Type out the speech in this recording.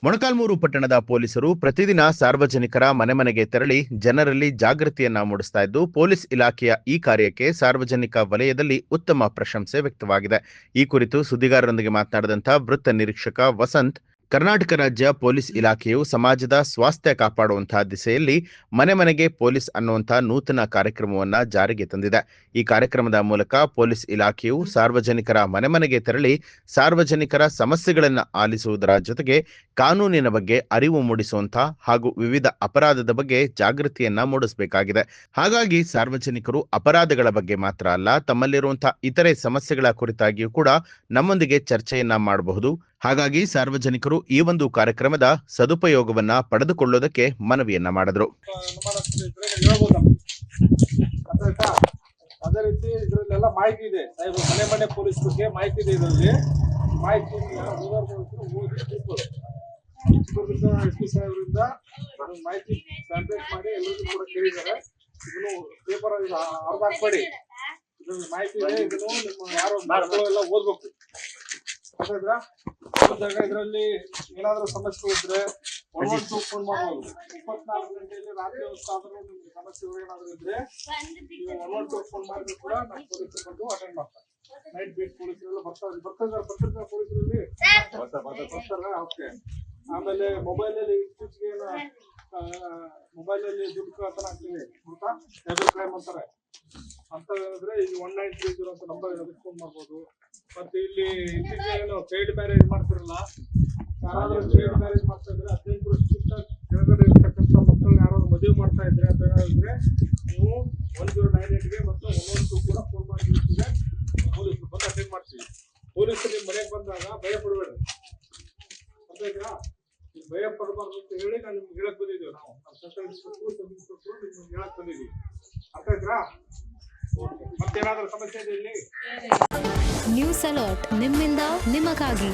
ಮೊಳಕಾಲ್ಮೂರು ಪಟ್ಟಣದ ಪೊಲೀಸರು ಪ್ರತಿದಿನ ಸಾರ್ವಜನಿಕರ ಮನೆಗೆ ತೆರಳಿ ಜನರಲ್ಲಿ ಜಾಗೃತಿಯನ್ನ ಮೂಡಿಸ್ತಾ ಇದ್ದು, ಪೊಲೀಸ್ ಇಲಾಖೆಯ ಈ ಕಾರ್ಯಕ್ಕೆ ಸಾರ್ವಜನಿಕ ವಲಯದಲ್ಲಿ ಉತ್ತಮ ಪ್ರಶಂಸೆ ವ್ಯಕ್ತವಾಗಿದೆ. ಈ ಕುರಿತು ಸುದ್ದಿಗಾರರೊಂದಿಗೆ ಮಾತನಾಡಿದಂಥ ವೃತ್ತ ನಿರೀಕ್ಷಕ ವಸಂತ್, ಕರ್ನಾಟಕ ರಾಜ್ಯ ಪೊಲೀಸ್ ಇಲಾಖೆಯು ಸಮಾಜದ ಸ್ವಾಸ್ಥ್ಯ ಕಾಪಾಡುವಂತಹ ದಿಸೆಯಲ್ಲಿ ಮನೆಗೆ ಪೊಲೀಸ್ ಅನ್ನುವಂತಹ ನೂತನ ಕಾರ್ಯಕ್ರಮವನ್ನ ಜಾರಿಗೆ ತಂದಿದೆ. ಈ ಕಾರ್ಯಕ್ರಮದ ಮೂಲಕ ಪೊಲೀಸ್ ಇಲಾಖೆಯು ಸಾರ್ವಜನಿಕರ ಮನೆಗೆ ತೆರಳಿ ಸಾರ್ವಜನಿಕರ ಸಮಸ್ಯೆಗಳನ್ನು ಆಲಿಸುವುದರ ಜೊತೆಗೆ ಕಾನೂನಿನ ಬಗ್ಗೆ ಅರಿವು ಮೂಡಿಸುವಂತಹ ಹಾಗೂ ವಿವಿಧ ಅಪರಾಧದ ಬಗ್ಗೆ ಜಾಗೃತಿಯನ್ನ ಮೂಡಿಸಬೇಕಾಗಿದೆ. ಹಾಗಾಗಿ ಸಾರ್ವಜನಿಕರು ಅಪರಾಧಗಳ ಬಗ್ಗೆ ಮಾತ್ರ ಅಲ್ಲ, ತಮ್ಮಲ್ಲಿರುವಂತಹ ಇತರೆ ಸಮಸ್ಯೆಗಳ ಕುರಿತಾಗಿಯೂ ಕೂಡ ನಮ್ಮೊಂದಿಗೆ ಚರ್ಚೆಯನ್ನ ಮಾಡಬಹುದು. ಹಾಗಾಗಿ ಸಾರ್ವಜನಿಕರು ಈ ಒಂದು ಕಾರ್ಯಕ್ರಮದ ಸದುಪಯೋಗವನ್ನ ಪಡೆದುಕೊಳ್ಳೋದಕ್ಕೆ ಮನವಿಯನ್ನ ಮಾಡಿದ್ರು. ಅದೇ ರೀತಿ ಇದರಲ್ಲೆಲ್ಲ ಮಾಹಿತಿ ಇದೆ, ಮನೆ ಪೊಲೀಸ್ ಬಗ್ಗೆ ಮಾಹಿತಿ ಇದೆ. ಇದರಲ್ಲಿ ಮಾಹಿತಿ ಎಸ್ ಸಾಹೇಬರಿಂದ ಮಾಹಿತಿ ಟ್ರಾನ್ಸ್ಲೇಟ್ ಮಾಡಿ ಎಲ್ಲರಿಗೂ ಕೂಡ ಕೇಳಿದ್ದಾರೆ. ಇದನ್ನು ಪೇಪರ್ ಅರ್ಧ ಹಾಕ್ಬೇಡಿ, ಇದ್ರಲ್ಲಿ ಮಾಹಿತಿ ಇದೆ. ಇದನ್ನು ನಿಮ್ಮ ಯಾರು ಎಲ್ಲ ಓದ್ಬೇಕು. ಇದರಲ್ಲಿ ಏನಾದ್ರೂ ಸಮಸ್ಯೆ ಇದ್ರೆ ಫೋನ್ ಮಾಡಬಹುದು. 24 ಗಂಟೆಯಲ್ಲಿ ರಾತ್ರಿ ಹೊತ್ತಾದ್ರೂ ನಿಮ್ಗೆ ಸಮಸ್ಯೆಗಳು ಏನಾದ್ರು ಇದ್ರೆ ಫೋನ್ ಮಾಡಿದ್ರು ಕೂಡ ನಮ್ಮ ಪೊಲೀಸರು ಬಂದು ಅಟೆಂಡ್ ಮಾಡ್ತಾರೆ. ನೈಟ್ ಬೇಸ್ ಪೊಲೀಸರೆಲ್ಲ ಬರ್ತಾರೆ ಪೊಲೀಸರಲ್ಲಿ ಬರ್ತಾರೆ. ಓಕೆ. ಆಮೇಲೆ ಮೊಬೈಲಲ್ಲಿ ಇತ್ತೀಚೆಗೆ ಮೊಬೈಲಲ್ಲಿ ದುಡ್ಡು ಕಳ್ತನ ಆಗ್ತೀವಿ ಗೊತ್ತಾ, ಸೈಬರ್ ಕ್ರೈಮ್ ಅಂತಾರೆ. ಅಂತ ಹೇಳಿದ್ರೆ ಈಗ 1930 ಅಂತ ನಂಬರ್ ಅದಕ್ಕೆ ಫೋನ್ ಮಾಡ್ಬೋದು. ಮತ್ತೆ ಇಲ್ಲಿ ಇತ್ತೀಚೆಗೆ ಚೈಲ್ಡ್ ಮ್ಯಾರೇಜ್ ಮಾಡ್ತಿರಲ್ಲ, ಯಾರಾದ್ರೂ ಚೈಲ್ಡ್ ಮ್ಯಾರೇಜ್ ಮಾಡ್ತಾ ಇದ್ರೆ 18 ವರ್ಷಕ್ಕಿಂತ ಕೆಳಗಡೆ ಇರ್ತಕ್ಕಂಥ ಮಕ್ಕಳನ್ನ ಯಾರಾದ್ರೂ ಮದುವೆ ಮಾಡ್ತಾ ಇದ್ರೆ ಅಂತ ಹೇಳಿದ್ರೆ ನೀವು 1098ಗೆ ಮತ್ತು 112 ಕೂಡ ಫೋನ್ ಮಾಡಿ ಪೊಲೀಸರು ಬಂದು ಅಟೆಂಡ್ ಮಾಡ್ತೀವಿ. ಪೊಲೀಸರು ನಿಮ್ಮ ಮನೆಗೆ ಬಂದಾಗ ಭಯ ಪಡಬೇಡ್ರಿ, ಗೊತ್ತಾಯ್ತಾ? ಭಯ ಪಡಬಾರ್ದು ಅಂತ ಹೇಳಿ ನಾನು ನಿಮ್ಗೆ ಹೇಳಕ್ ಬಂದಿದ್ದೀವಿ. ನಾವು ಸೆಂಟ್ರಲ್ ಇನ್ಸ್ಪೆಕ್ಟರ್ ನಿಮ್ಗೆ ಹೇಳಕ್ ಬಂದಿದ್ದೀವಿ. ಅರ್ಥಾಯ್ತಾ? ಮತ್ತೇನಾದ್ರೂ ಸಮಸ್ಯೆ ಇದೆ ಇಲ್ಲಿ? ನ್ಯೂಸ್ ಅಲರ್ಟ್ ನಿಮ್ಮಿಂದ ನಿಮಗಾಗಿ.